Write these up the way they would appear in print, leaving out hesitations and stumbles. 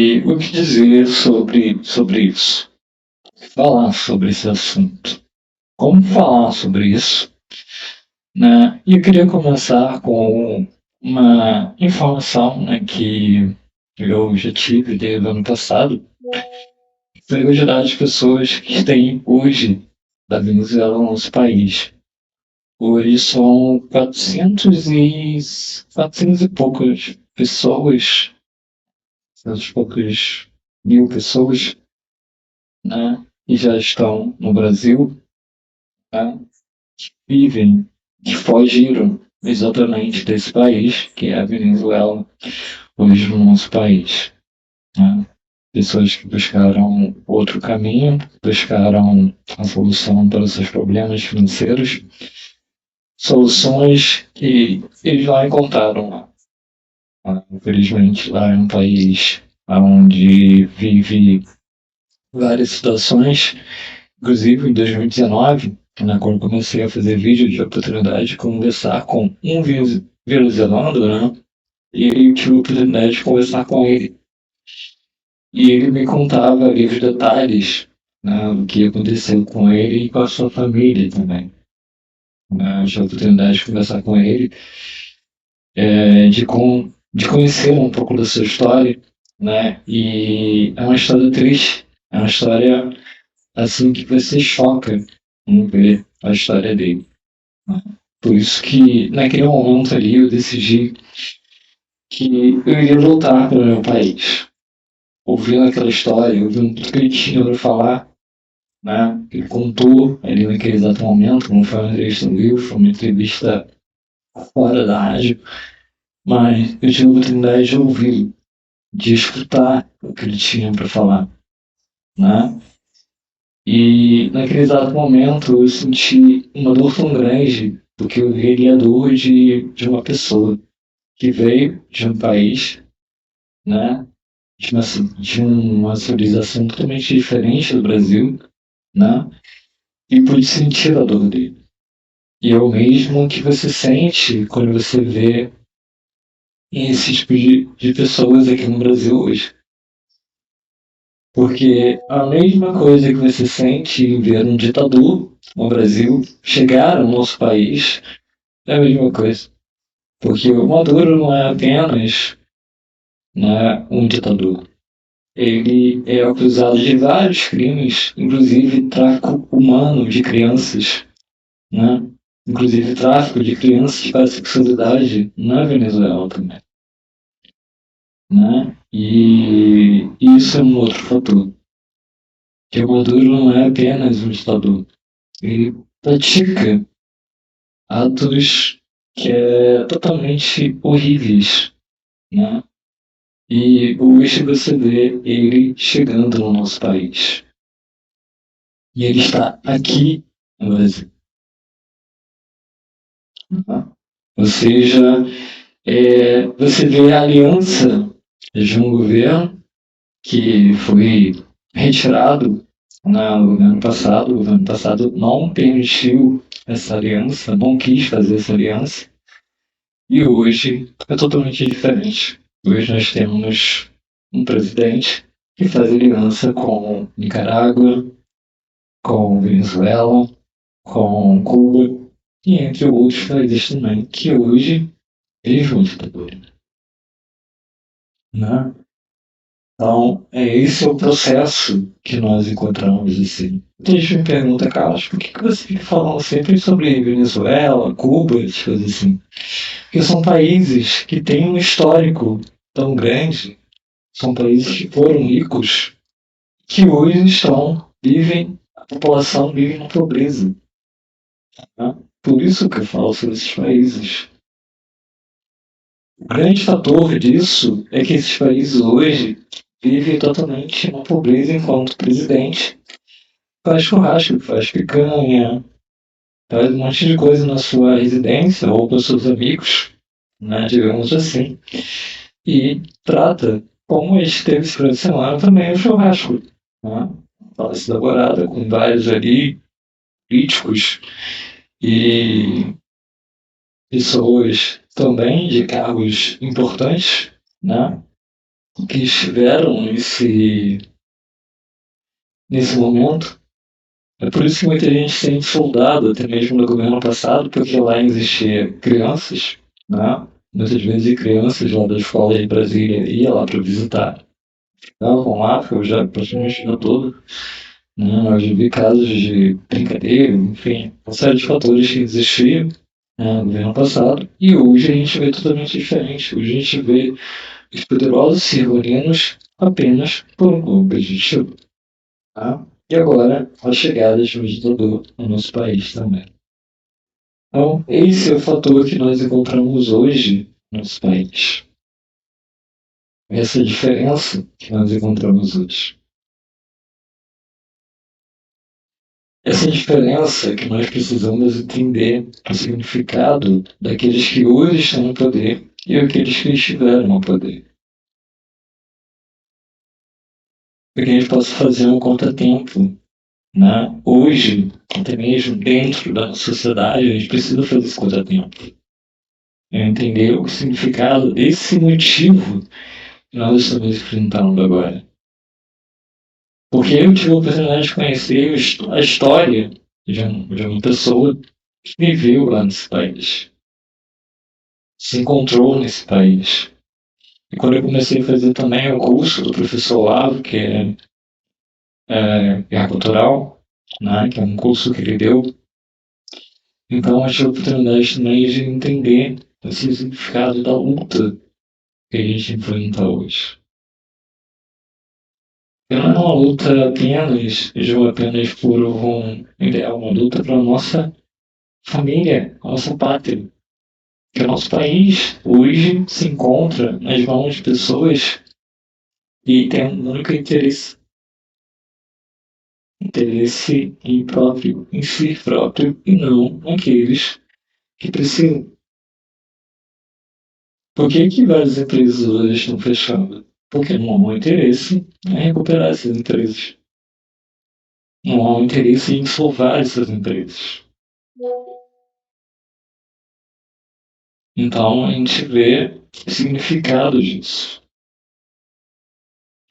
E o que dizer sobre isso? Falar sobre esse assunto. Como falar sobre isso, né? E eu queria começar com uma informação, né, que eu já tive desde o ano passado. Foi a quantidade de pessoas que têm hoje da Venezuela no nosso país. Hoje são 400 e poucas pessoas, 400 e poucas mil pessoas, né, que já estão no Brasil, né, vivem, que fugiram exatamente desse país, que é a Venezuela, hoje no nosso país. Né? Pessoas que buscaram outro caminho, buscaram a solução para os seus problemas financeiros, soluções que eles lá encontraram lá. Infelizmente, lá é um país onde vive várias situações. Inclusive, em 2019, né, quando comecei a fazer vídeo de oportunidade de conversar com um venezuelano, né, e eu tive a oportunidade de conversar com ele. E ele me contava ali os detalhes, né, do que aconteceu com ele e com a sua família também. Né, eu tive a oportunidade de conversar com ele, de conhecer um pouco da sua história, né, e é uma história triste, é uma história assim que você choca em ver a história dele. Por isso que naquele momento ali eu decidi que eu iria voltar para o meu país. Ouvindo aquela história, ouvindo tudo que ele tinha para falar, né? Ele contou ali naquele exato momento, não foi uma entrevista no livro, foi uma entrevista fora da rádio, mas eu tive a oportunidade de ouvir, de escutar o que ele tinha para falar, né? E naquele exato momento eu senti uma dor tão grande, porque eu vi a dor de uma pessoa que veio de um país, né, de uma civilização totalmente diferente do Brasil, né, e pude sentir a dor dele. E é o mesmo que você sente quando você vê esse tipo de pessoas aqui no Brasil hoje. Porque a mesma coisa que você sente em ver um ditador no Brasil chegar ao nosso país é a mesma coisa. Porque o Maduro não é apenas, né, um ditador. Ele é acusado de vários crimes, inclusive tráfico humano de crianças, né? Inclusive tráfico de crianças para sexualidade na Venezuela também, né? E isso é um outro fator, que o Maduro não é apenas um ditador, ele pratica atos que é totalmente horríveis, né? E hoje você vê ele chegando no nosso país. E ele está aqui no Brasil. Tá? Ou seja, você vê a aliança de um governo que foi retirado no ano passado. O ano passado não permitiu essa aliança, não quis fazer essa aliança. E hoje é totalmente diferente. Hoje nós temos um presidente que faz aliança com Nicarágua, com Venezuela, com Cuba e entre outros países também, que hoje eles vão ditadura. Né? Então, esse é o processo que nós encontramos assim. Muita gente me pergunta, Carlos, por que você fica falando sempre sobre Venezuela, Cuba, essas coisas assim? Porque são países que têm um histórico tão grande, são países que foram ricos, que hoje a população vive na pobreza. Né? Por isso que eu falo sobre esses países. O grande fator disso é que esses países hoje vivem totalmente na pobreza enquanto o presidente faz churrasco, faz picanha, faz um monte de coisa na sua residência ou com seus amigos, né, digamos assim, e trata, como a gente teve esse final de semana, também o churrasco. Né? Palácio da Alvorada, com vários ali políticos e pessoas também de cargos importantes, né? que estiveram nesse momento. É por isso que muita gente se sente soldado, até mesmo no governo passado, porque lá existia crianças, né? Muitas vezes crianças lá da escola de Brasília ia lá para visitar. Ficavam lá, eu já praticamente o dia todo. Né? Eu já vi casos de brincadeira, enfim, uma série de fatores que existiam, né, no governo passado, e hoje a gente vê totalmente diferente. Hoje a gente vê os poderosos se reunindo apenas por um objetivo. Tá? E agora, a chegada de um ditador no nosso país também. Então, esse é o fator que nós encontramos hoje no nosso país. Essa diferença que nós encontramos hoje. Essa diferença que nós precisamos entender o significado daqueles que hoje estão no poder e aqueles que estiveram no poder. Para que a gente possa fazer um contratempo, né? Hoje, até mesmo dentro da nossa sociedade, a gente precisa fazer esse contratempo. Entender o significado desse motivo que nós estamos enfrentando agora. Porque eu tive a oportunidade de conhecer a história de uma pessoa que viveu lá nesse país, se encontrou nesse país. E quando eu comecei a fazer também o curso do professor Olavo, que é guerra cultural, né, que é um curso que ele deu, então eu tive a oportunidade também de entender esse significado da luta que a gente enfrenta hoje. E não é uma luta apenas por um ideal, uma luta para a nossa família, a nossa pátria. Que o nosso país hoje se encontra nas mãos de pessoas que têm um único interesse em si próprio e não naqueles que precisam. Por que várias empresas hoje estão fechando? Porque não há um interesse em recuperar essas empresas. Não há um interesse em salvar essas empresas. Então a gente vê o significado disso.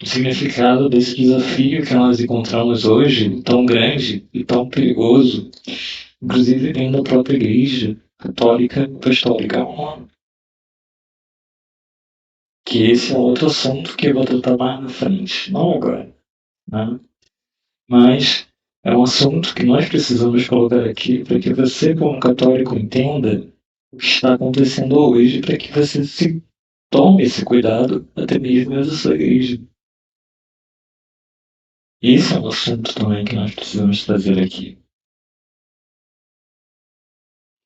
O significado desse desafio que nós encontramos hoje, tão grande e tão perigoso, inclusive dentro da própria Igreja Católica Apostólica Romana. Que esse é outro assunto que eu vou tratar mais na frente, não agora, né? Mas é um assunto que nós precisamos colocar aqui para que você, como católico, entenda o que está acontecendo hoje, para que você se tome esse cuidado até mesmo da sua igreja. Esse é um assunto também que nós precisamos trazer aqui.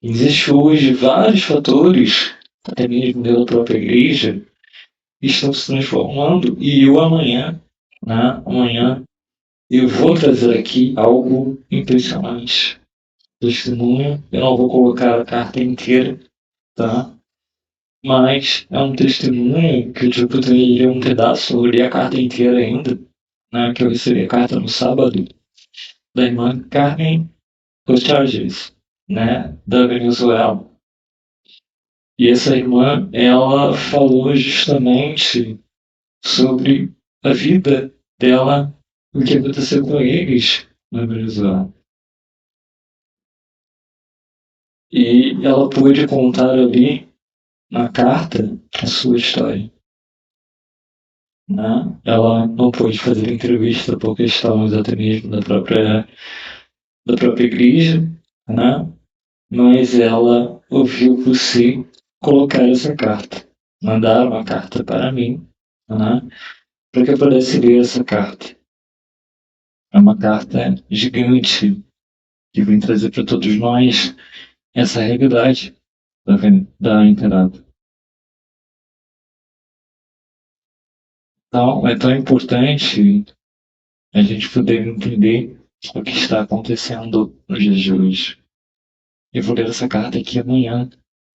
Existem hoje vários fatores, até mesmo dentro da própria igreja, que estão se transformando e eu amanhã, eu vou trazer aqui algo impressionante. Testemunho, eu não vou colocar a carta inteira, tá? Mas é um testemunho que eu tive oportunidade de ler um pedaço, eu li a carta inteira ainda, né? Que eu recebi a carta no sábado, da irmã Carmen Gutierrez, né? Da Venezuela. E essa irmã, ela falou justamente sobre a vida dela, o que aconteceu com eles na Venezuela. E ela pôde contar ali na carta a sua história. Né? Ela não pôde fazer entrevista por questões até mesmo da própria igreja, né? Mas ela ouviu você colocar essa carta, mandar uma carta para mim, né? Para que eu pudesse ler essa carta. É uma carta gigante que vem trazer para todos nós essa realidade da internada. Então, é tão importante a gente poder entender o que está acontecendo nos dias de hoje. Eu vou ler essa carta aqui amanhã,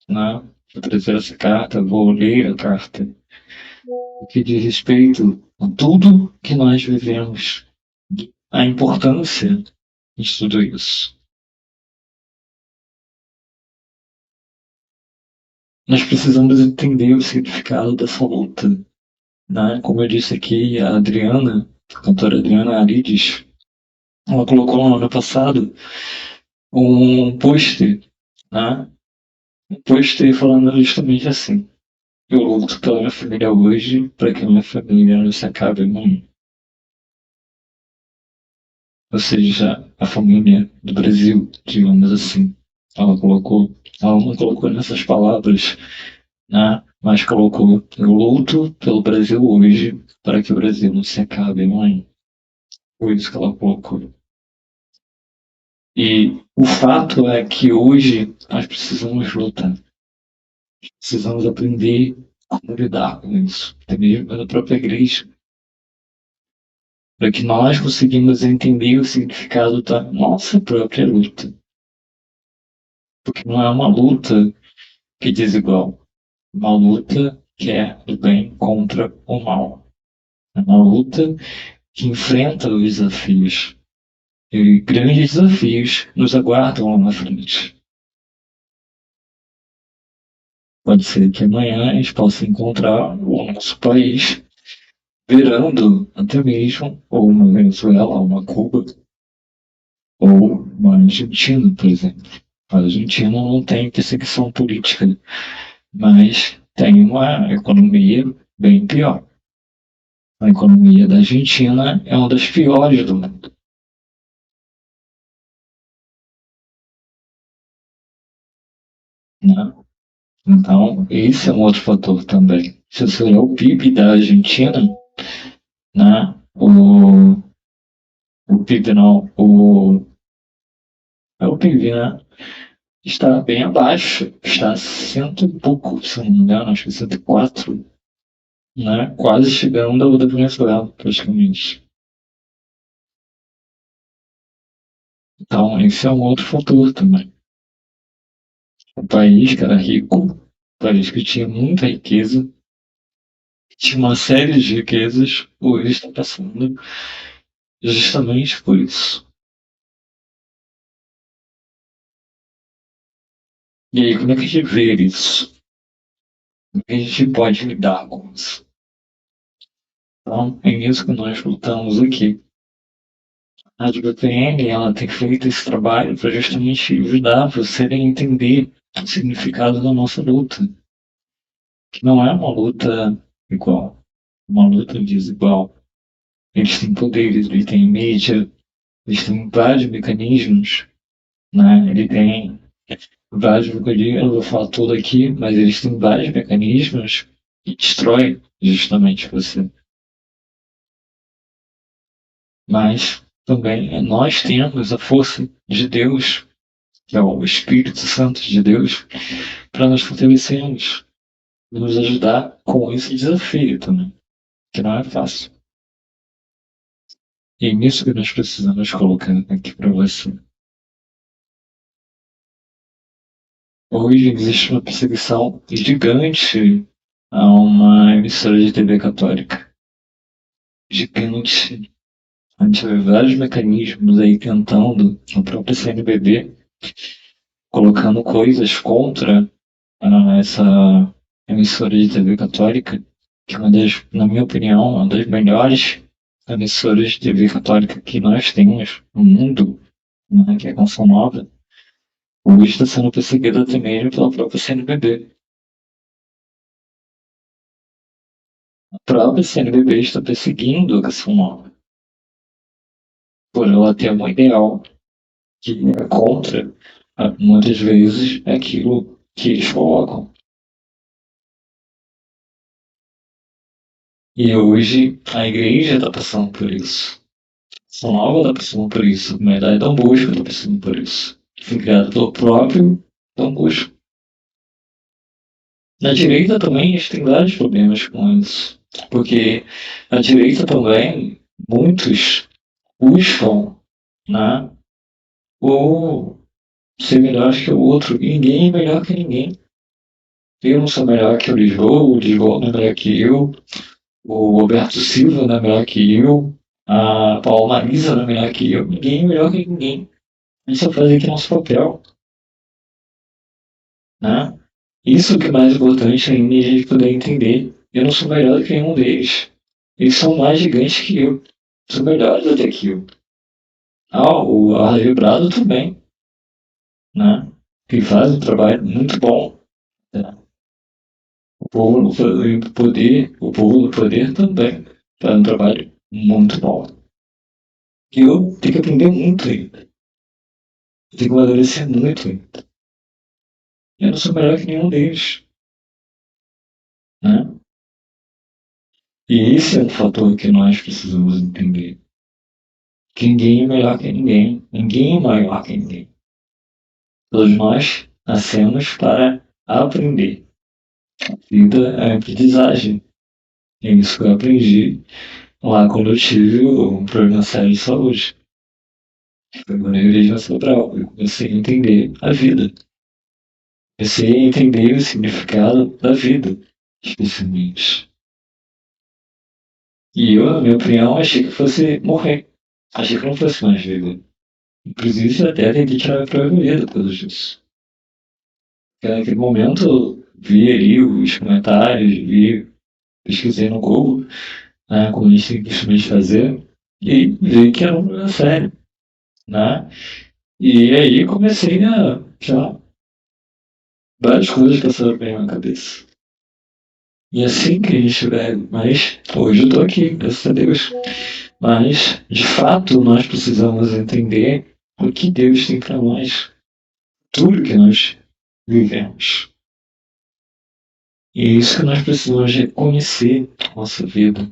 né? Vou trazer essa carta, vou ler a carta, o que diz respeito a tudo que nós vivemos, a importância de tudo isso. Nós precisamos entender o significado dessa luta. né? Como eu disse aqui, a Adriana, a cantora Adriana Arides, ela colocou no ano passado um post, né? Um post falando justamente assim: eu luto pela minha família hoje, para que a minha família não se acabe amanhã. Ou seja, a família do Brasil, digamos assim. Ela não colocou nessas palavras, né? Mas colocou: eu luto pelo Brasil hoje, para que o Brasil não se acabe amanhã. Foi isso que ela colocou. E o fato é que hoje nós precisamos lutar, precisamos aprender como lidar com isso, até mesmo pela própria igreja, para que nós conseguimos entender o significado da nossa própria luta. Porque não é uma luta que é desigual, é uma luta que é do bem contra o mal. É uma luta que enfrenta os desafios. E grandes desafios nos aguardam lá na frente. Pode ser que amanhã a gente possa encontrar o nosso país virando até mesmo ou uma Venezuela, ou uma Cuba, ou uma Argentina, por exemplo. A Argentina não tem perseguição política, mas tem uma economia bem pior. A economia da Argentina é uma das piores do mundo, né? Então, esse é um outro fator também. Se você olhar o PIB da Argentina, né? O PIB não, é o PIB, né? Está bem abaixo, está a cento e pouco, se não me engano, acho que 104, né? Quase chegando ao da Venezuela, praticamente. Então, esse é um outro fator também. O país que era rico, o país que tinha muita riqueza, tinha uma série de riquezas, hoje está passando justamente por isso. E aí, como é que a gente vê isso? Como é que a gente pode lidar com isso? Então, é isso que nós lutamos aqui. A WPN, ela tem feito esse trabalho para justamente ajudar você a entender o significado da nossa luta, que não é uma luta igual, uma luta desigual. Eles têm poderes, eles têm mídia, eles têm vários mecanismos, né? Ele tem vários mecanismos, eu não vou falar tudo aqui, mas eles têm vários mecanismos que destroem justamente você. Mas também nós temos a força de Deus, que é o Espírito Santo de Deus, para nos fortalecermos, nos ajudar com esse desafio também, que não é fácil. E é nisso que nós precisamos colocar aqui para você. Hoje existe uma perseguição gigante a uma emissora de TV católica. Gigante. A gente vê vários mecanismos aí tentando, o próprio CNBB, colocando coisas contra essa emissora de TV católica, que é uma das, na minha opinião, uma das melhores emissoras de TV católica que nós temos no mundo, né, que é a Canção Nova, hoje está sendo perseguida até mesmo pela própria CNBB. A própria CNBB está perseguindo a Canção Nova, por ela ter um ideal que é contra, muitas vezes, aquilo que eles colocam. E hoje a igreja está passando por isso. São Nova está passando por isso. A comunidade Dom Bosco está passando por isso. Foi criado pelo próprio Dom Bosco. Na direita também a gente tem vários problemas com isso. Porque na direita também muitos buscam, né, o ser melhor que o outro. E ninguém é melhor que ninguém. Eu não sou melhor que o Lisboa não é melhor que eu, o Roberto Silva não é melhor que eu, a Paula Marisa não é melhor que eu. Ninguém é melhor que ninguém. A gente só faz aqui nosso papel, né? Isso que é mais importante ainda é a gente poder entender Eu não sou melhor do que nenhum deles. Eles são mais gigantes que eu. São melhores até que eu. O Arley Brado também, né? Que faz um trabalho muito bom. Né? O povo do poder também faz um trabalho muito bom. E eu tenho que aprender muito ainda. Eu tenho que amadurecer muito ainda. Eu não sou melhor que nenhum deles. Né? E esse é um fator que nós precisamos entender. Que ninguém é melhor que ninguém. Ninguém é maior que ninguém. Todos nós nascemos para aprender. A vida é aprendizagem. É isso que eu aprendi lá quando eu tive um problema sério de saúde. Foi uma igreja cerebral. Eu comecei a entender a vida. Comecei a entender o significado da vida, especialmente. E eu, na minha opinião, achei que fosse morrer. Achei que não fosse mais viver. Inclusive, até tentei tirar a própria vida por causa disso. Porque naquele momento, vi ali os comentários, pesquisei no Google, né, como a gente tem costume de fazer, e vi que era um problema sério, né? E aí comecei a já várias coisas passaram bem na cabeça. E assim que a gente vai, mas hoje eu tô aqui, graças a Deus. Mas, de fato, nós precisamos entender o que Deus tem para nós, tudo que nós vivemos. E é isso que nós precisamos reconhecer na nossa vida,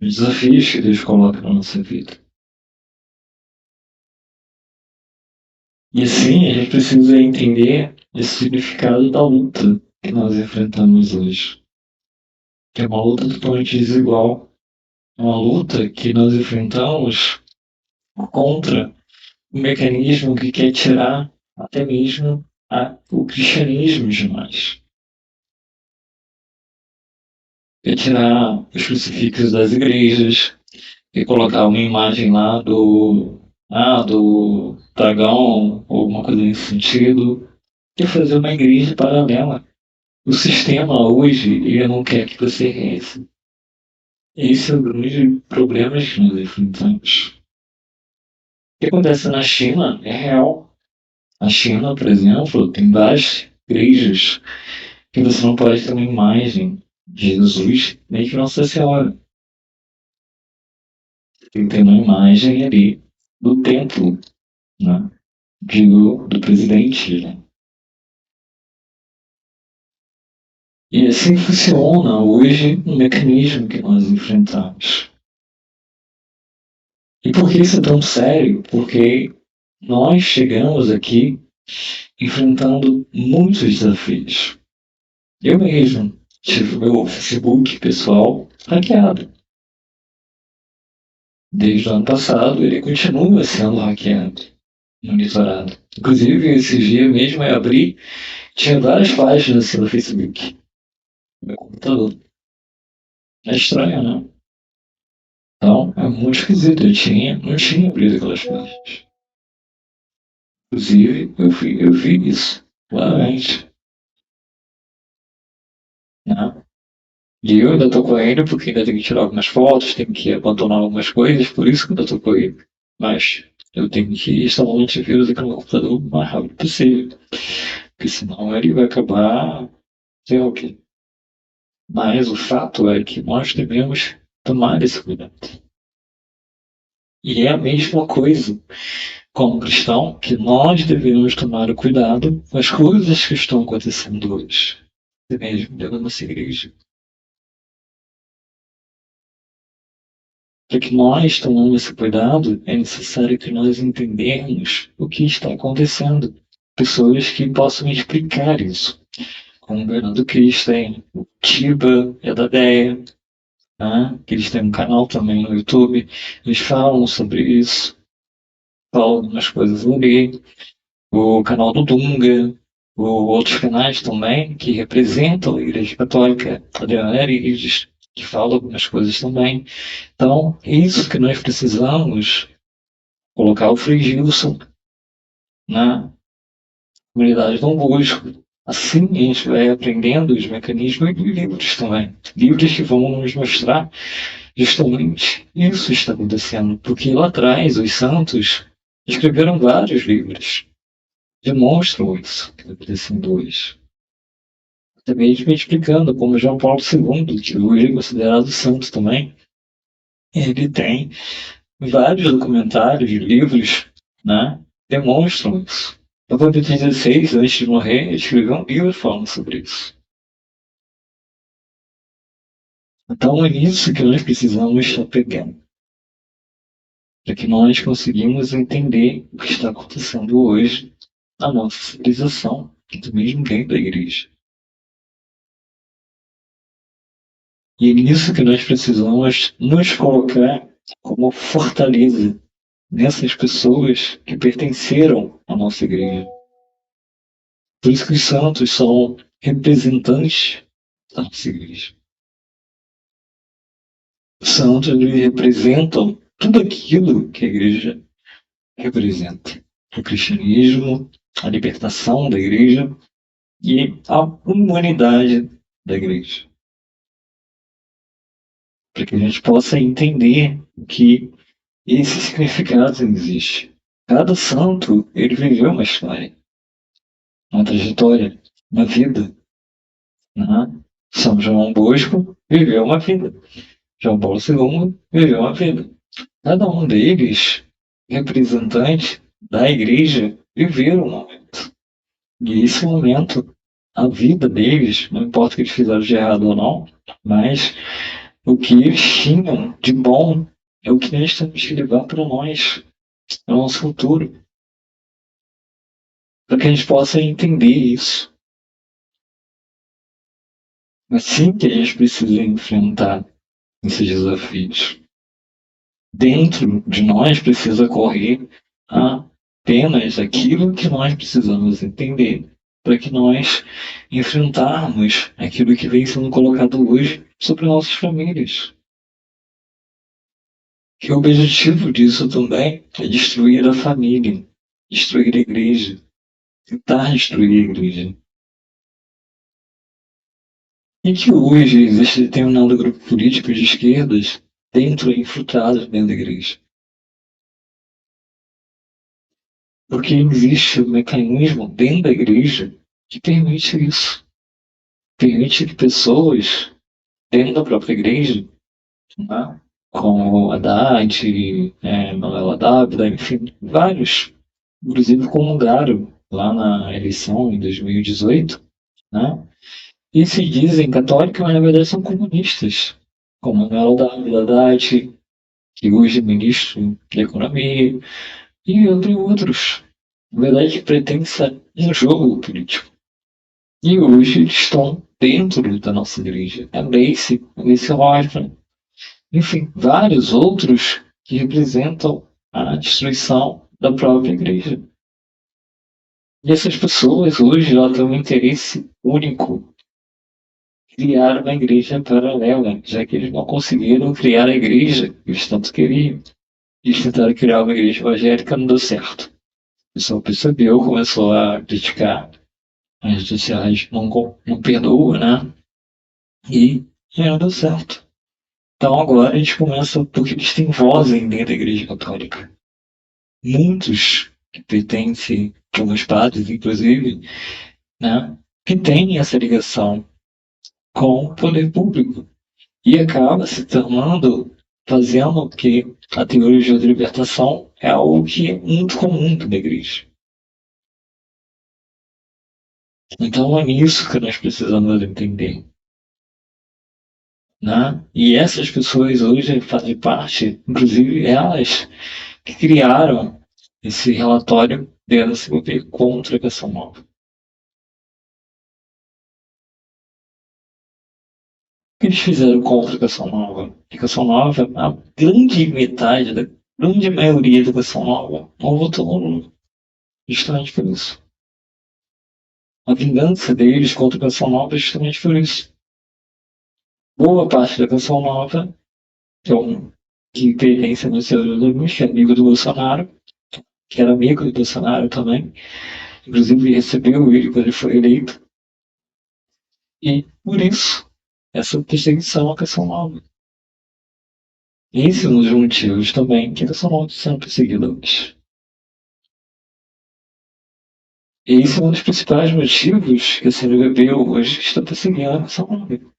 os desafios que Deus coloca na nossa vida. E assim a gente precisa entender esse significado da luta que nós enfrentamos hoje. Que é uma luta totalmente desigual. É uma luta que nós enfrentamos contra um mecanismo que quer tirar até mesmo o cristianismo de nós. Quer tirar os crucifixos das igrejas, quer colocar uma imagem lá do dragão, ou alguma coisa nesse sentido, quer fazer uma igreja paralela. O sistema hoje, ele não quer que você reze. Esse é o grande problema que nós enfrentamos. O que acontece na China é real. Na China, por exemplo, tem várias igrejas que você não pode ter uma imagem de Jesus nem de Nossa Senhora. Tem que ter uma imagem ali do templo, né? Do presidente. Né? E assim funciona hoje o mecanismo que nós enfrentamos. E por que isso é tão sério? Porque nós chegamos aqui enfrentando muitos desafios. Eu mesmo tive meu Facebook pessoal hackeado. Desde o ano passado, ele continua sendo hackeado, monitorado. Inclusive, esse dia mesmo eu abri, tinha várias páginas assim no Facebook, no meu computador. É estranho, né? Então, é muito esquisito. Não tinha abrido aquelas páginas. Inclusive, eu vi isso, claramente. Né? E eu ainda tô correndo porque ainda tenho que tirar algumas fotos, tenho que abandonar algumas coisas, por isso que eu ainda tô correndo. Mas eu tenho que instalar um antivírus aqui no meu computador o mais rápido possível. Porque senão ele vai acabar sei lá o quê. Mas o fato é que nós devemos tomar esse cuidado. E é a mesma coisa como cristão que nós devemos tomar o cuidado com as coisas que estão acontecendo hoje. Até mesmo dentro da nossa igreja. Para que nós tomemos esse cuidado, é necessário que nós entendermos o que está acontecendo. Pessoas que possam explicar isso. Como o Bernardo Christen, o Tiba e a Dadeia, né? Que eles têm um canal também no YouTube. Eles falam sobre isso. Falam algumas coisas ali. O canal do Dunga, outros canais também que representam a Igreja Católica, Adriana Erides, que fala algumas coisas também. Então, é isso que nós precisamos colocar o Frei Gilson na comunidade Dom Bosco, Assim a gente vai aprendendo os mecanismos de livros também. Livros que vão nos mostrar justamente isso está acontecendo. Porque lá atrás os santos escreveram vários livros. Demonstram isso que está acontecendo hoje. Até mesmo explicando como João Paulo II, que hoje é considerado santo também, ele tem vários documentários, livros, né? Demonstram isso. O Papa Bento XVI, antes de morrer, escreveu um livro falando sobre isso. Então é nisso que nós precisamos estar pegando. Para que nós conseguimos entender o que está acontecendo hoje na nossa civilização, e mesmo dentro da igreja. E é nisso que nós precisamos nos colocar como fortaleza nessas pessoas que pertenceram à nossa igreja. Por isso que os santos são representantes da nossa igreja. Os santos representam tudo aquilo que a igreja representa. O cristianismo, a libertação da igreja e a humanidade da igreja. Para que a gente possa entender que esse significado existe. Cada santo, ele viveu uma história, uma trajetória, uma vida. Né? São João Bosco viveu uma vida. João Paulo II viveu uma vida. Cada um deles, representante da igreja, viveram um momento. E esse momento, a vida deles, não importa o que eles fizeram de errado ou não, mas o que eles tinham de bom é o que nós temos que levar para nós, para o nosso futuro. Para que a gente possa entender isso. Assim que a gente precisa enfrentar esses desafios. Dentro de nós precisa correr apenas aquilo que nós precisamos entender para que nós enfrentarmos aquilo que vem sendo colocado hoje sobre nossas famílias. Que o objetivo disso também é destruir a família, destruir a igreja, tentar destruir a igreja. E que hoje existe determinado grupo político de esquerdas dentro infiltrados dentro da igreja. Porque existe um mecanismo dentro da igreja que permite isso. Permite que pessoas dentro da própria igreja, né, como Haddad, Manuela Dávila, enfim, vários, inclusive comungaram lá na eleição em 2018, né, e se dizem católicos, mas na verdade são comunistas, como Manuela Dávila, Haddad, que hoje é ministro da Economia, e entre outros. Na verdade, pretende-se um jogo político. E hoje eles estão dentro da nossa igreja. A Gleice Hoffmann, enfim, vários outros que representam a destruição da própria igreja. E essas pessoas hoje elas têm um interesse único: criar uma igreja paralela, já que eles não conseguiram criar a igreja que eles tanto queriam. Eles tentaram criar uma igreja evangélica, não deu certo. O pessoal percebeu, começou a criticar, as redes sociais não perdoam, né? E não deu certo. Então agora a gente começa, porque eles têm voz dentro da igreja católica. Muitos que pertencem, alguns padres inclusive, né? Que têm essa ligação com o poder público. E acaba se tornando, fazendo que a teologia da libertação é algo que é muito comum na igreja. Então é isso que nós precisamos entender. Né? E essas pessoas hoje fazem parte, inclusive elas, que criaram esse relatório da CVP contra a Canção Nova. O que eles fizeram contra a Canção Nova? A Canção Nova, a grande metade, da grande maioria da Canção Nova, não votou no Lula. Justamente por isso. A vingança deles contra a Canção Nova é justamente por isso. Boa parte da Canção Nova, que pertence ao Luciano Nunes, que é amigo do Bolsonaro, que era amigo do Bolsonaro também, inclusive recebeu ele quando ele foi eleito, E, por isso, essa perseguição à canção nova. Esse é um dos motivos também que a canção nova está sendo perseguida hoje. Esse é um dos principais motivos que a CNBB hoje está perseguindo a canção nova.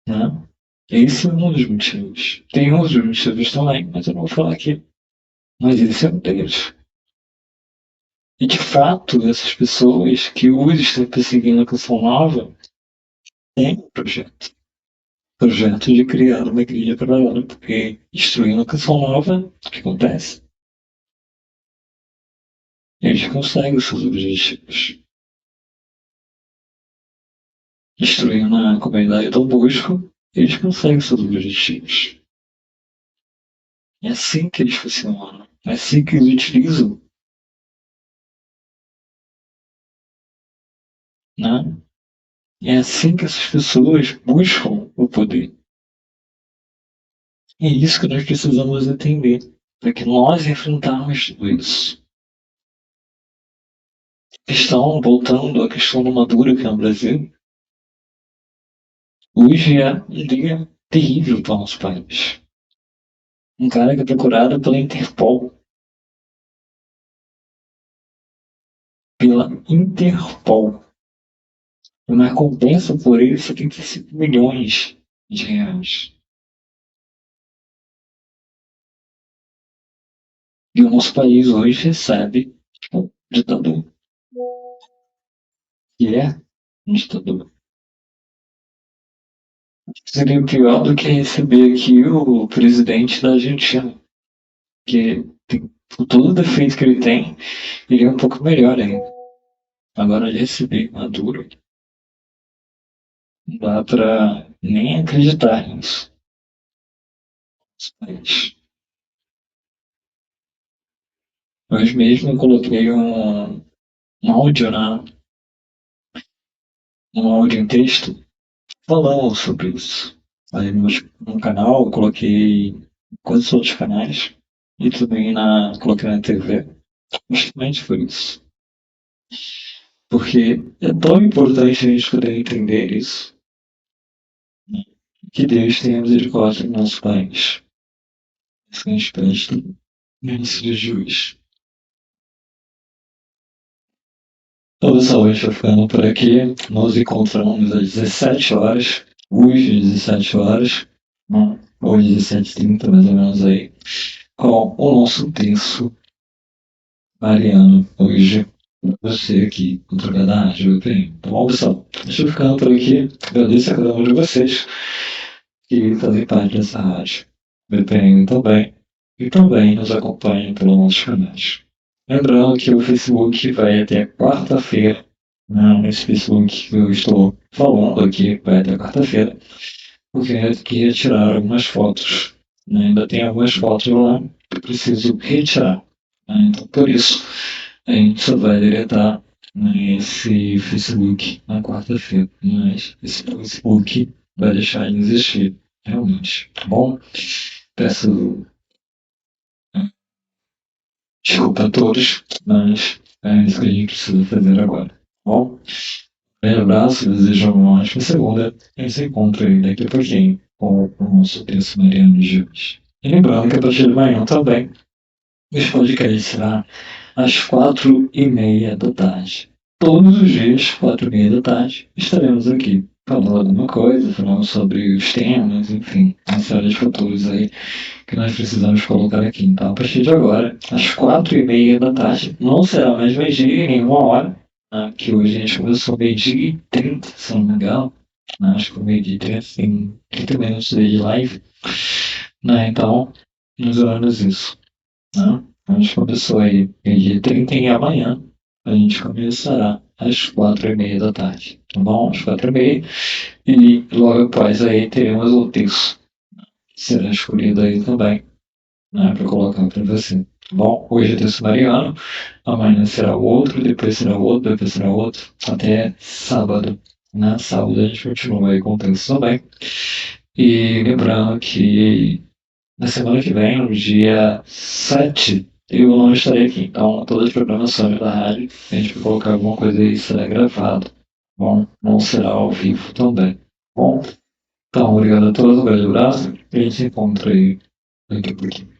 Né? Esse é um dos motivos. Tem outros motivos também, mas eu não vou falar aqui. Mas esse é um deles. E de fato, essas pessoas que hoje estão perseguindo a canção nova têm um projeto. Projeto de criar uma igreja paralela, porque destruindo a canção nova, o que acontece? Eles conseguem os seus objetivos. Destruindo a comunidade do Bosco, eles conseguem os seus objetivos. É assim que eles funcionam. É assim que eles utilizam. Né? É assim que essas pessoas buscam o poder. É isso que nós precisamos entender, para que nós enfrentarmos tudo isso. Questão, voltando à questão do Maduro aqui no Brasil, hoje é um dia terrível para o nosso país. Um cara que é procurado pela Interpol. Pela Interpol. Uma recompensa por ele 75 milhões de reais. E o nosso país hoje recebe um ditador. Que é um ditador. Seria pior do que receber aqui o presidente da Argentina. Que por todo o defeito que ele tem, ele é um pouco melhor ainda. Agora de receber Maduro, não dá pra nem acreditar nisso. Mas hoje mesmo eu coloquei um áudio, um áudio em texto falando sobre isso. Aí no canal eu coloquei em quase todos os canais e também coloquei na TV. Justamente por isso. Porque é tão importante a gente poder entender isso. Que Deus tenha misericórdia do nosso país. Isso que a gente pede no início de juiz. Então, pessoal, a gente vai ficando por aqui. Nos encontramos às 17 horas. Hoje, às 17 horas. Ou às 17h30, mais ou menos aí. Com o nosso texto mariano. Hoje, você aqui, contra a rádio VPN. Tá bom, pessoal? Deixa eu ficando por aqui. Agradeço a cada um de vocês que fazem parte dessa rádio VPN também. E também nos acompanham pelos nossos canais. Lembrando que o Facebook vai até quarta-feira, né? Esse Facebook que eu estou falando aqui vai até quarta-feira, porque eu tenho que retirar algumas fotos. Né? Ainda tem algumas fotos lá que eu preciso retirar. Né? Então, por isso, a gente só vai deletar, né, esse Facebook na quarta-feira. Mas esse Facebook vai deixar de existir, realmente. Tá bom? Peço desculpa a todos, mas é isso que a gente precisa fazer agora. Tá bom? Um grande abraço, desejo uma ótima segunda e se encontra aí daqui a pouquinho com o nosso texto mariano de hoje. E lembrando que a partir de amanhã também, os podcasts será às 4h30 da tarde. Todos os dias, 4h30 da tarde, estaremos aqui falando alguma coisa, falando sobre os temas, enfim, uma série de fatores aí que nós precisamos colocar aqui. Então, a partir de agora, às 4h30 da tarde, não será mais meio-dia nem 1 hora, né, que hoje a gente começou meio-dia e 30, se não me engano. Né, acho que foi meio-dia e 30, tem 30 minutos de live. Né, então, nos horários isso. Né? A gente começou aí meio-dia e 30 e amanhã a gente começará às 4h30 da tarde. Tá bom? Às 4h30. E logo após aí teremos o texto será escolhido aí também, né, para colocar para você. Tá bom? Hoje é texto mariano, amanhã será outro, depois será outro, depois será outro, até sábado. Na sábado a gente continua aí com o texto também. E lembrando que na semana que vem, no dia 7 eu não estarei aqui. Então, todas as programações da rádio, a gente vai colocar alguma coisa aí, será gravado. Bom, não será ao vivo também. Bom, então, obrigado a todos, um grande abraço e a gente se encontra aí daqui a pouquinho.